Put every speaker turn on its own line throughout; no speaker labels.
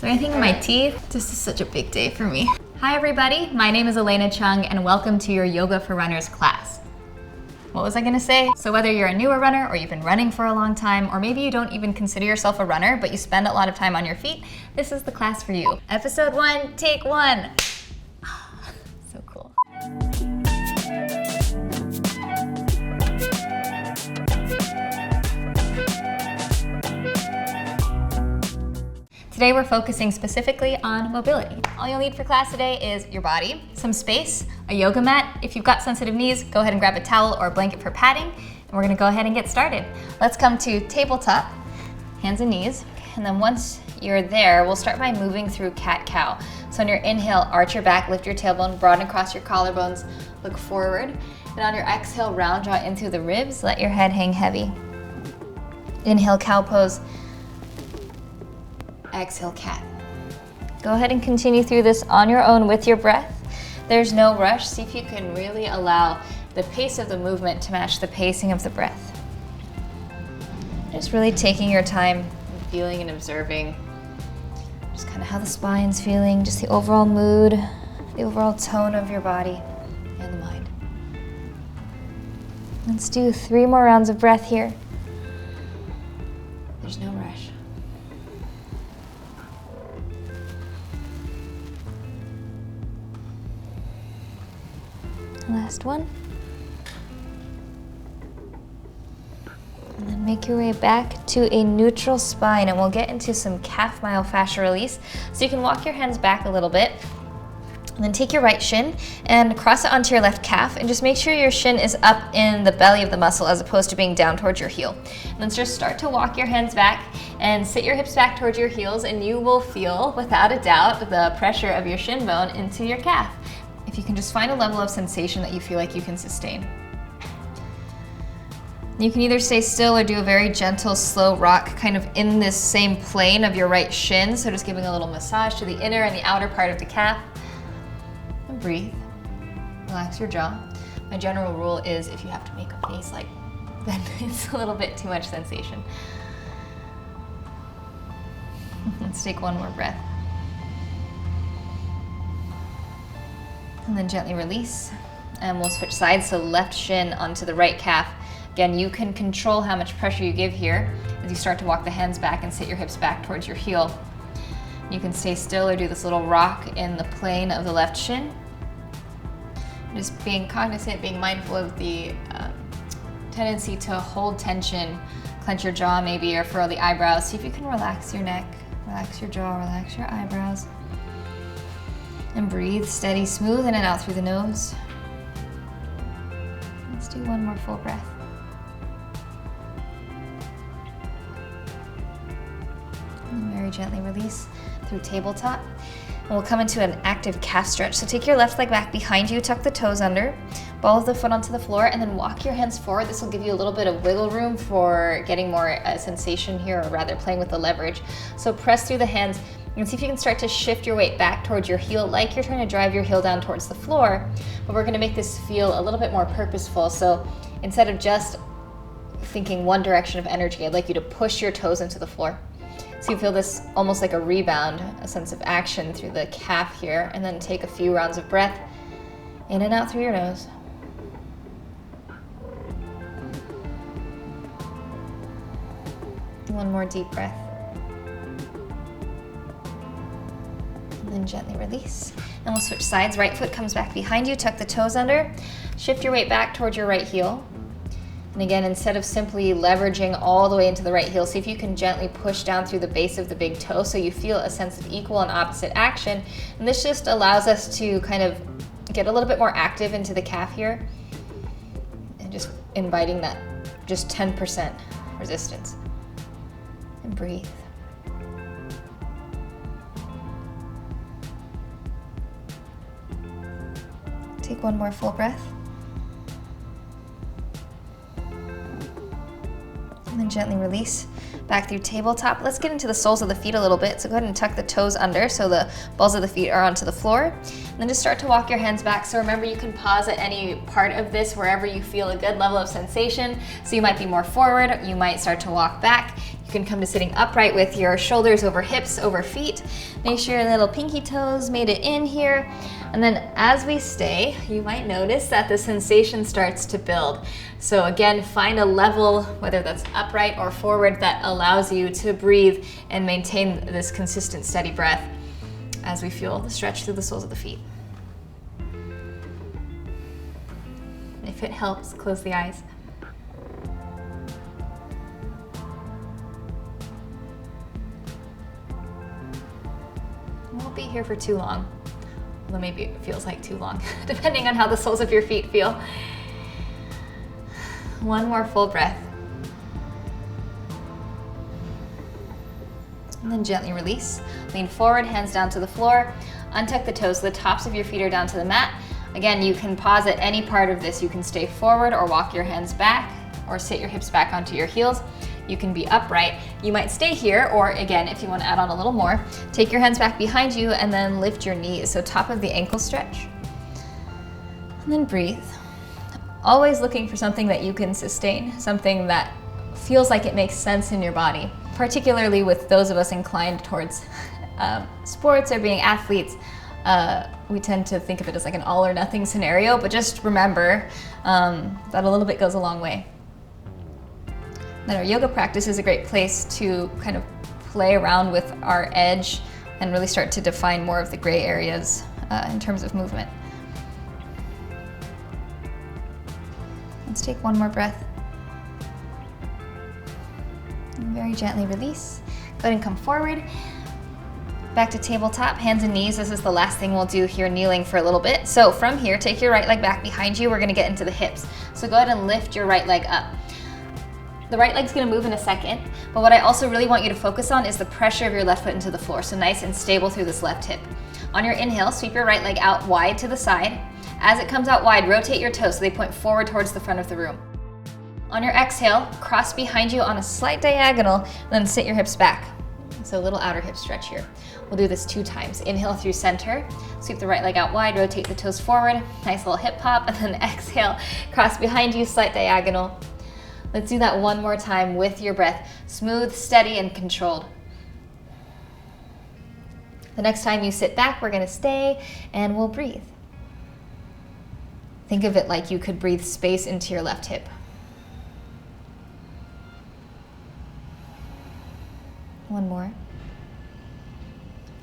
there anything in my teeth? This is such a big day for me. Hi everybody, my name is Elena Cheung and welcome to your Yoga for Runners class. What was I gonna say? So whether you're a newer runner or you've been running for a long time, or maybe you don't even consider yourself a runner, but you spend a lot of time on your feet, this is the class for you. Episode 1, take 1. So cool. Today we're focusing specifically on mobility. All you'll need for class today is your body, some space, a yoga mat. If you've got sensitive knees, go ahead and grab a towel or a blanket for padding, and we're gonna go ahead and get started. Let's come to tabletop, hands and knees, and then once you're there, we'll start by moving through cat-cow. So on your inhale, arch your back, lift your tailbone, broaden across your collarbones, look forward, and on your exhale, round jaw into the ribs, let your head hang heavy. Inhale, cow pose. Exhale, cat. Go ahead and continue through this on your own with your breath. There's no rush. See if you can really allow the pace of the movement to match the pacing of the breath. Just really taking your time, feeling and observing just kind of how the spine's feeling, just the overall mood, the overall tone of your body and the mind. Let's do 3 more rounds of breath here. There's no rush. Last one. And then make your way back to a neutral spine, and we'll get into some calf myofascial release. So you can walk your hands back a little bit, and then take your right shin and cross it onto your left calf, and just make sure your shin is up in the belly of the muscle as opposed to being down towards your heel. And then just start to walk your hands back and sit your hips back towards your heels, and you will feel, without a doubt, the pressure of your shin bone into your calf. If you can just find a level of sensation that you feel like you can sustain. You can either stay still or do a very gentle, slow rock kind of in this same plane of your right shin. So just giving a little massage to the inner and the outer part of the calf. And breathe. Relax your jaw. My general rule is if you have to make a face like then it's a little bit too much sensation. Let's take one more breath. And then gently release, and we'll switch sides, so left shin onto the right calf. Again, you can control how much pressure you give here as you start to walk the hands back and sit your hips back towards your heel. You can stay still or do this little rock in the plane of the left shin. Just being cognizant, being mindful of the tendency to hold tension, clench your jaw maybe, or furrow the eyebrows. See if you can relax your neck, relax your jaw, relax your eyebrows. And breathe, steady, smooth in and out through the nose. Let's do one more full breath. And then very gently release through tabletop. And we'll come into an active calf stretch. So take your left leg back behind you, tuck the toes under, ball of the foot onto the floor, and then walk your hands forward. This will give you a little bit of wiggle room for getting more sensation here, or rather playing with the leverage. So press through the hands. And see if you can start to shift your weight back towards your heel like you're trying to drive your heel down towards the floor, but we're gonna make this feel a little bit more purposeful. So instead of just thinking one direction of energy, I'd like you to push your toes into the floor. So you feel this almost like a rebound, a sense of action through the calf here, and then take a few rounds of breath in and out through your nose. One more deep breath. And gently release. And we'll switch sides. Right foot comes back behind you, tuck the toes under, shift your weight back towards your right heel. And again, instead of simply leveraging all the way into the right heel, see if you can gently push down through the base of the big toe so you feel a sense of equal and opposite action. And this just allows us to kind of get a little bit more active into the calf here, and just inviting that just 10% resistance. And breathe. Take one more full breath. And then gently release back through tabletop. Let's get into the soles of the feet a little bit. So go ahead and tuck the toes under so the balls of the feet are onto the floor. And then just start to walk your hands back. So remember, you can pause at any part of this wherever you feel a good level of sensation. So you might be more forward, you might start to walk back. You can come to sitting upright with your shoulders over hips, over feet. Make sure your little pinky toes made it in here. And then as we stay, you might notice that the sensation starts to build. So again, find a level, whether that's upright or forward, that allows you to breathe and maintain this consistent, steady breath as we feel the stretch through the soles of the feet. If it helps, close the eyes. Won't be here for too long. Although maybe it feels like too long, depending on how the soles of your feet feel. One more full breath. And then gently release. Lean forward, hands down to the floor. Untuck the toes so the tops of your feet are down to the mat. Again, you can pause at any part of this. You can stay forward or walk your hands back or sit your hips back onto your heels. You can be upright. You might stay here, or again, if you want to add on a little more, take your hands back behind you and then lift your knees. So top of the ankle stretch. And then breathe. Always looking for something that you can sustain, something that feels like it makes sense in your body, particularly with those of us inclined towards sports or being athletes. We tend to think of it as like an all or nothing scenario, but just remember that a little bit goes a long way. Then our yoga practice is a great place to kind of play around with our edge and really start to define more of the gray areas in terms of movement. Let's take one more breath. And very gently release. Go ahead and come forward. Back to tabletop, hands and knees. This is the last thing we'll do here, kneeling for a little bit. So from here, take your right leg back behind you. We're gonna get into the hips. So go ahead and lift your right leg up. The right leg's gonna move in a second, but what I also really want you to focus on is the pressure of your left foot into the floor, so nice and stable through this left hip. On your inhale, sweep your right leg out wide to the side. As it comes out wide, rotate your toes so they point forward towards the front of the room. On your exhale, cross behind you on a slight diagonal, and then sit your hips back. So a little outer hip stretch here. We'll do this 2 times. Inhale through center, sweep the right leg out wide, rotate the toes forward, nice little hip hop, and then exhale, cross behind you, slight diagonal. Let's do that one more time with your breath. Smooth, steady, and controlled. The next time you sit back, we're gonna stay and we'll breathe. Think of it like you could breathe space into your left hip. One more.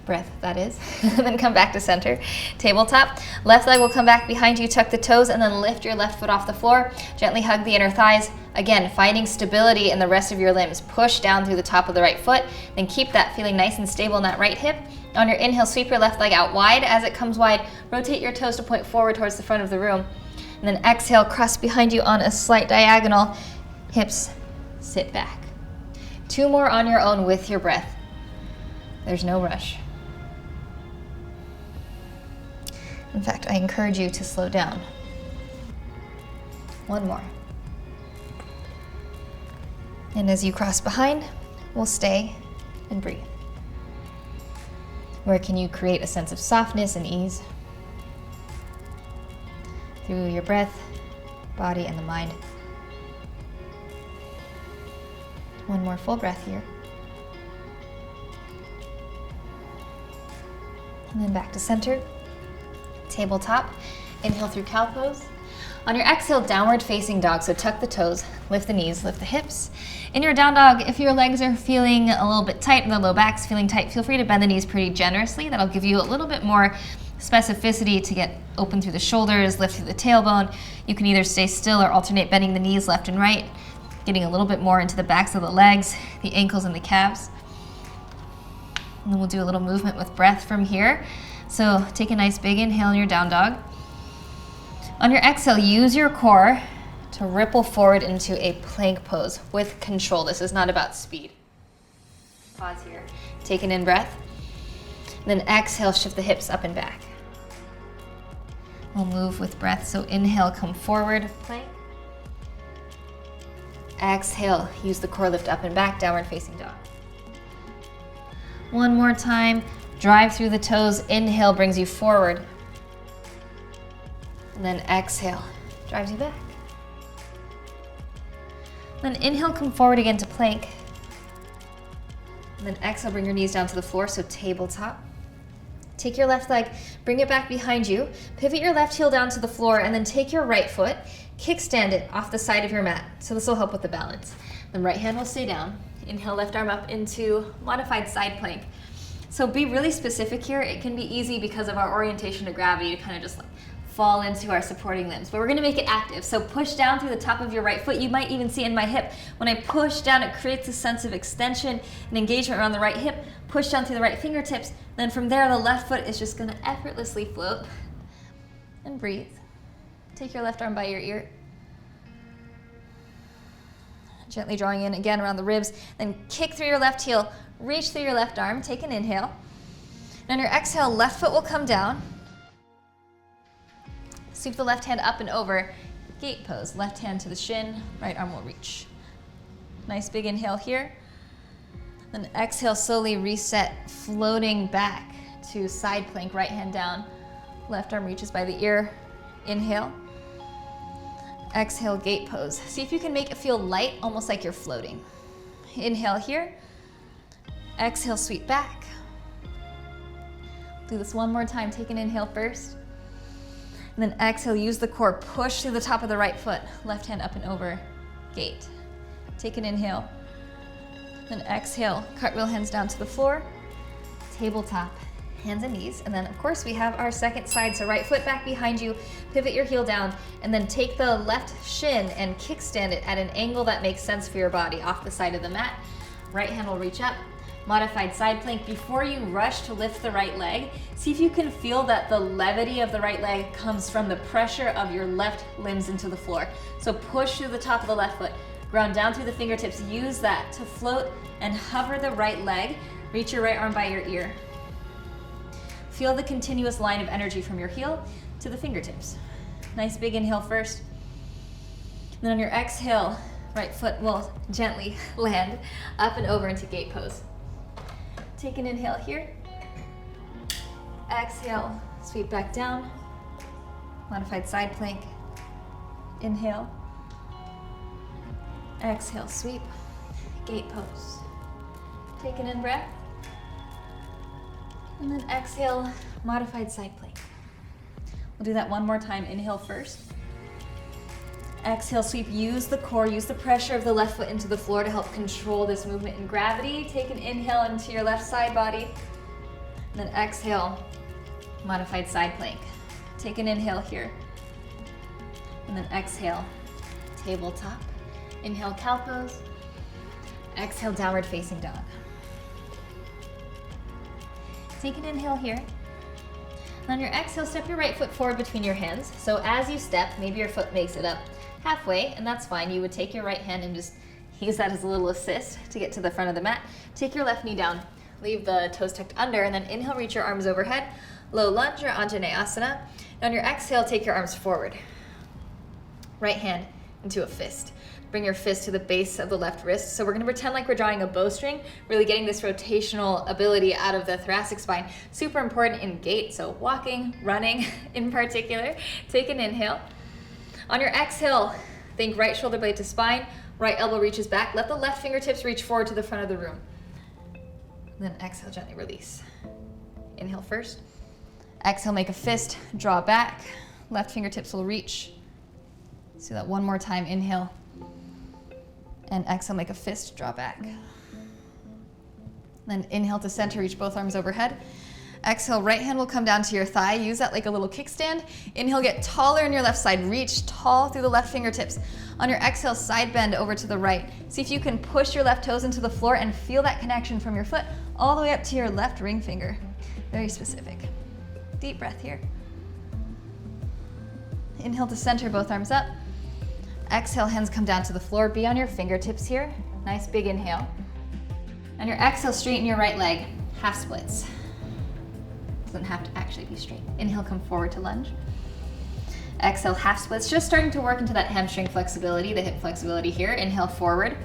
Breath, that is. Then come back to center. Tabletop. Left leg will come back behind you, tuck the toes, and then lift your left foot off the floor. Gently hug the inner thighs. Again, finding stability in the rest of your limbs. Push down through the top of the right foot. Then keep that feeling nice and stable in that right hip. On your inhale, sweep your left leg out wide. As it comes wide, rotate your toes to point forward towards the front of the room. And then exhale, cross behind you on a slight diagonal. Hips sit back. 2 more on your own with your breath. There's no rush. In fact, I encourage you to slow down. 1 more. And as you cross behind, we'll stay and breathe. Where can you create a sense of softness and ease? Through your breath, body, and the mind. 1 more full breath here. And then back to center. Tabletop. Inhale through cow pose. On your exhale, downward facing dog. So tuck the toes, lift the knees, lift the hips. In your down dog, if your legs are feeling a little bit tight and the low back's feeling tight, feel free to bend the knees pretty generously. That'll give you a little bit more specificity to get open through the shoulders, lift through the tailbone. You can either stay still or alternate bending the knees left and right, getting a little bit more into the backs of the legs, the ankles and the calves. And then we'll do a little movement with breath from here. So take a nice big inhale in your down dog. On your exhale, use your core to ripple forward into a plank pose with control. This is not about speed. Pause here. Take an in breath. Then exhale, shift the hips up and back. We'll move with breath. So inhale, come forward, plank. Exhale, use the core lift up and back, downward facing dog. 1 more time. Drive through the toes. Inhale brings you forward. And then exhale, drives you back. Then inhale, come forward again to plank. And then exhale, bring your knees down to the floor, so tabletop. Take your left leg, bring it back behind you, pivot your left heel down to the floor, and then take your right foot, kickstand it off the side of your mat. So this will help with the balance. The right hand will stay down. Inhale, left arm up into modified side plank. So be really specific here. It can be easy because of our orientation to gravity to kind of just like fall into our supporting limbs, but we're gonna make it active. So push down through the top of your right foot. You might even see in my hip, when I push down, it creates a sense of extension and engagement around the right hip. Push down through the right fingertips. Then from there, the left foot is just gonna effortlessly float. And breathe. Take your left arm by your ear. Gently drawing in again around the ribs. Then kick through your left heel, reach through your left arm, take an inhale. And on your exhale, left foot will come down. Sweep the left hand up and over, gate pose. Left hand to the shin, right arm will reach. Nice big inhale here. Then exhale, slowly reset, floating back to side plank, right hand down. Left arm reaches by the ear. Inhale. Exhale, gate pose. See if you can make it feel light, almost like you're floating. Inhale here. Exhale, sweep back. Do this one more time. Take an inhale first. And then exhale, use the core. Push through the top of the right foot. Left hand up and over. Gate. Take an inhale. Then exhale, cartwheel hands down to the floor. Tabletop. Hands and knees. And then of course we have our second side. So right foot back behind you, pivot your heel down, and then take the left shin and kickstand it at an angle that makes sense for your body off the side of the mat. Right hand will reach up. Modified side plank. Before you rush to lift the right leg, see if you can feel that the levity of the right leg comes from the pressure of your left limbs into the floor. So push through the top of the left foot, ground down through the fingertips. Use that to float and hover the right leg. Reach your right arm by your ear. Feel the continuous line of energy from your heel to the fingertips. Nice big inhale first. And then on your exhale, right foot will gently land up and over into gate pose. Take an inhale here. Exhale, sweep back down. Modified side plank. Inhale. Exhale, sweep. Gate pose. Take an in breath. And then exhale, modified side plank. We'll do that one more time. Inhale first. Exhale, sweep. Use the core, use the pressure of the left foot into the floor to help control this movement in gravity. Take an inhale into your left side body. And then exhale, modified side plank. Take an inhale here. And then exhale, tabletop. Inhale, cow pose. Exhale, downward facing dog. Take an inhale here. And on your exhale, step your right foot forward between your hands. So as you step, maybe your foot makes it up halfway, and that's fine. You would take your right hand and just use that as a little assist to get to the front of the mat. Take your left knee down. Leave the toes tucked under, and then inhale, reach your arms overhead. Low lunge or Anjaneyasana. And on your exhale, take your arms forward. Right hand into a fist. Bring your fist to the base of the left wrist. So we're gonna pretend like we're drawing a bowstring, really getting this rotational ability out of the thoracic spine. Super important in gait, so walking, running in particular. Take an inhale. On your exhale, think right shoulder blade to spine, right elbow reaches back. Let the left fingertips reach forward to the front of the room. Then exhale, gently release. Inhale first. Exhale, make a fist, draw back. Left fingertips will reach. Let's do that one more time. Inhale. And exhale, make a fist, draw back. Then inhale to center, reach both arms overhead. Exhale, right hand will come down to your thigh. Use that like a little kickstand. Inhale, get taller in your left side. Reach tall through the left fingertips. On your exhale, side bend over to the right. See if you can push your left toes into the floor and feel that connection from your foot all the way up to your left ring finger. Very specific. Deep breath here. Inhale to center, both arms up. Exhale, hands come down to the floor. Be on your fingertips here. Nice big inhale. On your exhale, straighten your right leg. Half splits. Doesn't have to actually be straight. Inhale, come forward to lunge. Exhale, half splits. Just starting to work into that hamstring flexibility, the hip flexibility here. Inhale, forward.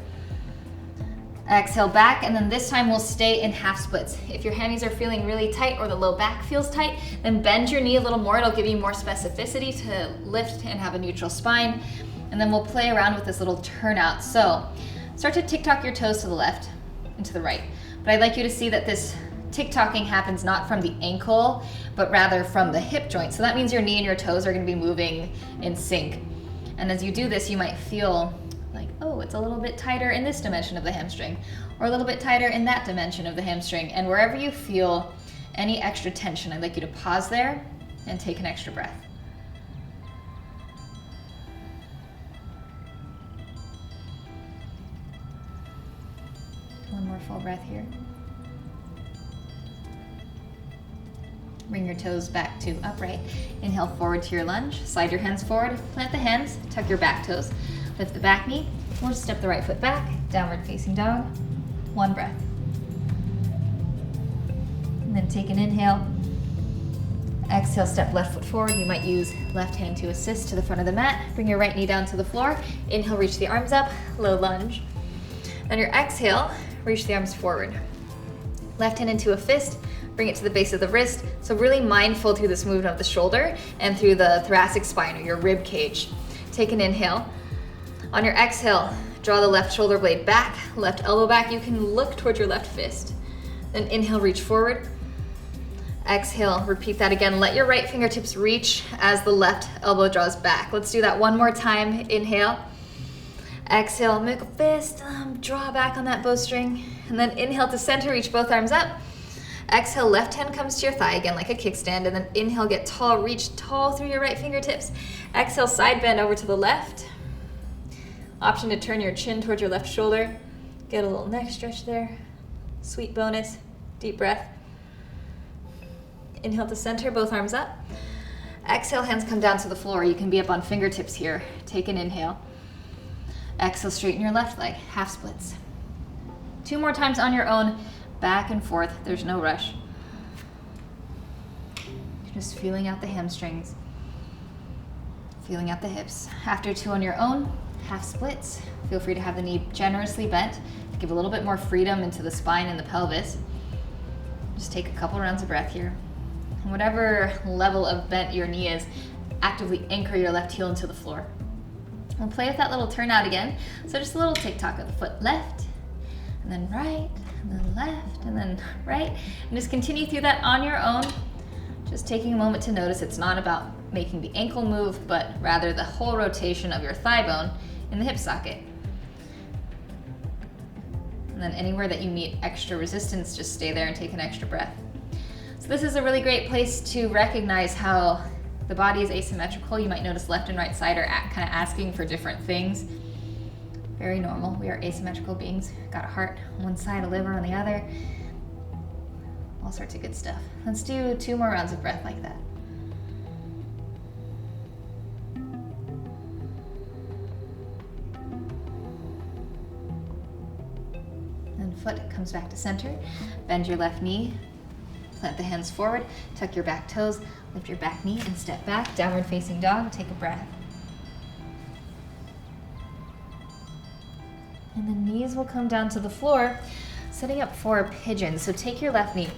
Exhale, back, and then this time we'll stay in half splits. If your hammies are feeling really tight or the low back feels tight, then bend your knee a little more. It'll give you more specificity to lift and have a neutral spine. And then we'll play around with this little turnout. So start to tick-tock your toes to the left and to the right. But I'd like you to see that this tick-tocking happens not from the ankle, but rather from the hip joint. So that means your knee and your toes are going to be moving in sync. And as you do this, you might feel like, oh, it's a little bit tighter in this dimension of the hamstring, or a little bit tighter in that dimension of the hamstring. And wherever you feel any extra tension, I'd like you to pause there and take an extra breath. One more full breath here. Bring your toes back to upright. Inhale forward to your lunge. Slide your hands forward. Plant the hands. Tuck your back toes. Lift the back knee. We'll just step the right foot back. Downward facing dog. One breath. And then take an inhale. Exhale, step left foot forward. You might use left hand to assist to the front of the mat. Bring your right knee down to the floor. Inhale, reach the arms up. Low lunge. On your exhale, reach the arms forward. Left hand into a fist. Bring it to the base of the wrist. So really mindful through this movement of the shoulder and through the thoracic spine or your rib cage. Take an inhale. On your exhale, draw the left shoulder blade back, left elbow back. You can look towards your left fist. Then inhale, reach forward. Exhale, repeat that again. Let your right fingertips reach as the left elbow draws back. Let's do that one more time. Inhale. Exhale, make a fist, draw back on that bowstring. And then inhale to center, reach both arms up. Exhale, left hand comes to your thigh again like a kickstand, and then inhale, get tall, reach tall through your right fingertips. Exhale, side bend over to the left. Option to turn your chin towards your left shoulder. Get a little neck stretch there. Sweet bonus, deep breath. Inhale to center, both arms up. Exhale, hands come down to the floor. You can be up on fingertips here. Take an inhale. Exhale, straighten your left leg, half splits. 2 more times on your own. Back and forth, there's no rush. Just feeling out the hamstrings, feeling out the hips. After 2 on your own, half splits. Feel free to have the knee generously bent to give a little bit more freedom into the spine and the pelvis. Just take a couple rounds of breath here. And whatever level of bent your knee is, actively anchor your left heel into the floor. We'll play with that little turnout again. So just a little tick-tock of the foot left, and then right, and then left, and then right. And just continue through that on your own. Just taking a moment to notice it's not about making the ankle move, but rather the whole rotation of your thigh bone in the hip socket. And then anywhere that you meet extra resistance, just stay there and take an extra breath. So this is a really great place to recognize how the body is asymmetrical. You might notice left and right side are kind of asking for different things. Very normal. We are asymmetrical beings. Got a heart on one side, a liver on the other. All sorts of good stuff. Let's do 2 more rounds of breath like that. Then foot comes back to center. Bend your left knee. Plant the hands forward. Tuck your back toes. Lift your back knee and step back. Downward facing dog. Take a breath. And the knees will come down to the floor, setting up for a pigeon. So take your left knee,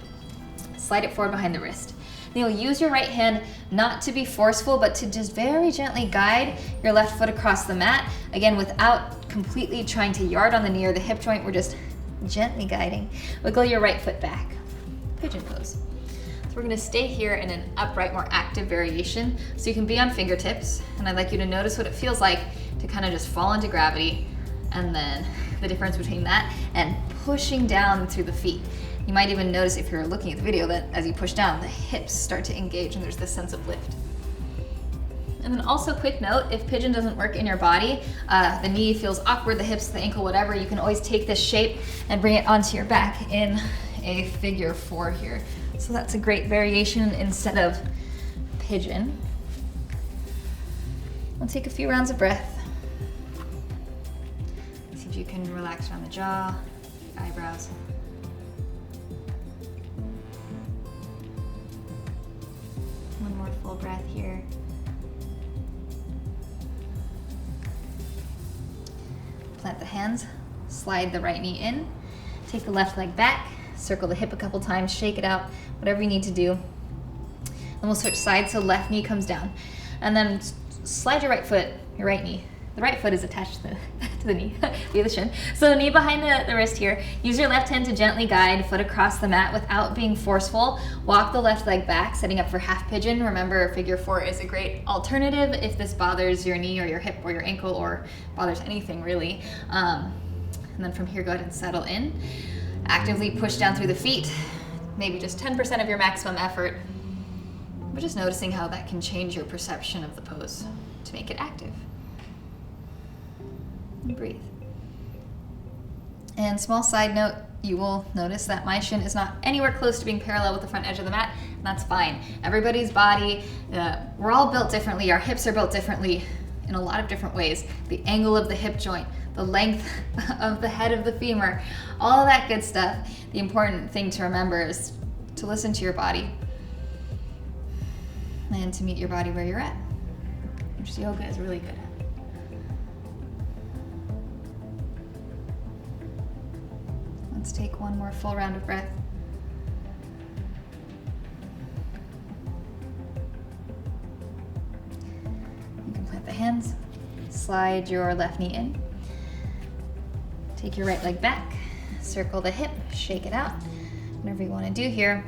slide it forward behind the wrist. And you'll use your right hand not to be forceful, but to just very gently guide your left foot across the mat. Again, without completely trying to yard on the knee or the hip joint, we're just gently guiding. Wiggle your right foot back. Pigeon pose. So we're gonna stay here in an upright, more active variation. So you can be on fingertips, and I'd like you to notice what it feels like to kind of just fall into gravity, and then the difference between that and pushing down through the feet. You might even notice if you're looking at the video that as you push down, the hips start to engage and there's this sense of lift. And then also quick note, if pigeon doesn't work in your body, the knee feels awkward, the hips, the ankle, whatever, you can always take this shape and bring it onto your back in a figure 4 here. So that's a great variation instead of pigeon. We'll take a few rounds of breath. See if you can relax around the jaw, eyebrows. One more full breath here. Plant the hands, slide the right knee in, take the left leg back, circle the hip a couple times, shake it out, whatever you need to do. Then we'll switch sides so left knee comes down. And then slide your right foot, your right knee. The right foot is attached to the knee, via the shin. So the knee behind the wrist here. Use your left hand to gently guide foot across the mat without being forceful. Walk the left leg back, setting up for half pigeon. Remember, figure 4 is a great alternative if this bothers your knee or your hip or your ankle or bothers anything really. And then from here, go ahead and settle in. Actively push down through the feet, maybe just 10% of your maximum effort. But just noticing how that can change your perception of the pose to make it active. And breathe. And small side note, you will notice that my shin is not anywhere close to being parallel with the front edge of the mat, and that's fine. Everybody's body, we're all built differently. Our hips are built differently in a lot of different ways. The angle of the hip joint, the length of the head of the femur, all of that good stuff. The important thing to remember is to listen to your body and to meet your body where you're at, which yoga is really good at. Let's take one more full round of breath. You can plant the hands, slide your left knee in, take your right leg back, circle the hip, shake it out, whatever you want to do here.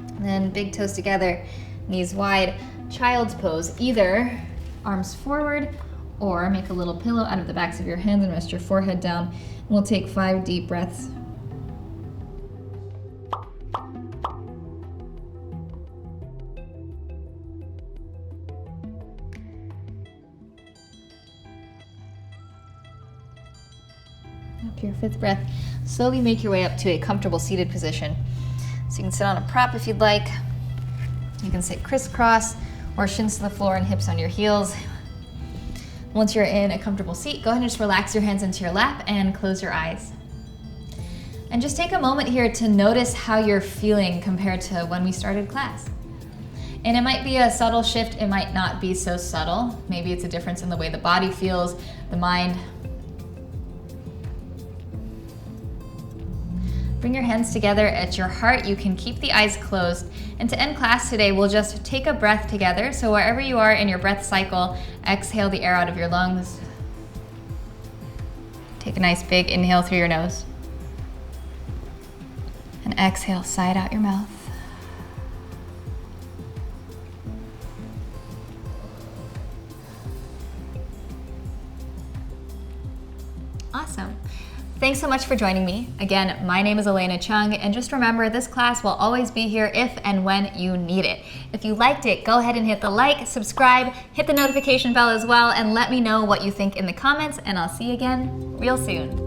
And then big toes together, knees wide, child's pose. Either arms forward or make a little pillow out of the backs of your hands and rest your forehead down. And we'll take 5 deep breaths. Up your 5th breath, slowly make your way up to a comfortable seated position. So you can sit on a prop if you'd like. You can sit crisscross or shins to the floor and hips on your heels. Once you're in a comfortable seat, go ahead and just relax your hands into your lap and close your eyes. And just take a moment here to notice how you're feeling compared to when we started class. And it might be a subtle shift, it might not be so subtle. Maybe it's a difference in the way the body feels, the mind. Bring your hands together at your heart. You can keep the eyes closed. And to end class today, we'll just take a breath together. So wherever you are in your breath cycle, exhale the air out of your lungs. Take a nice big inhale through your nose. And exhale, sigh it out your mouth. Awesome. Thanks so much for joining me. Again, my name is Elena Cheung, and just remember, this class will always be here if and when you need it. If you liked it, go ahead and hit the like, subscribe, hit the notification bell as well, and let me know what you think in the comments, and I'll see you again real soon.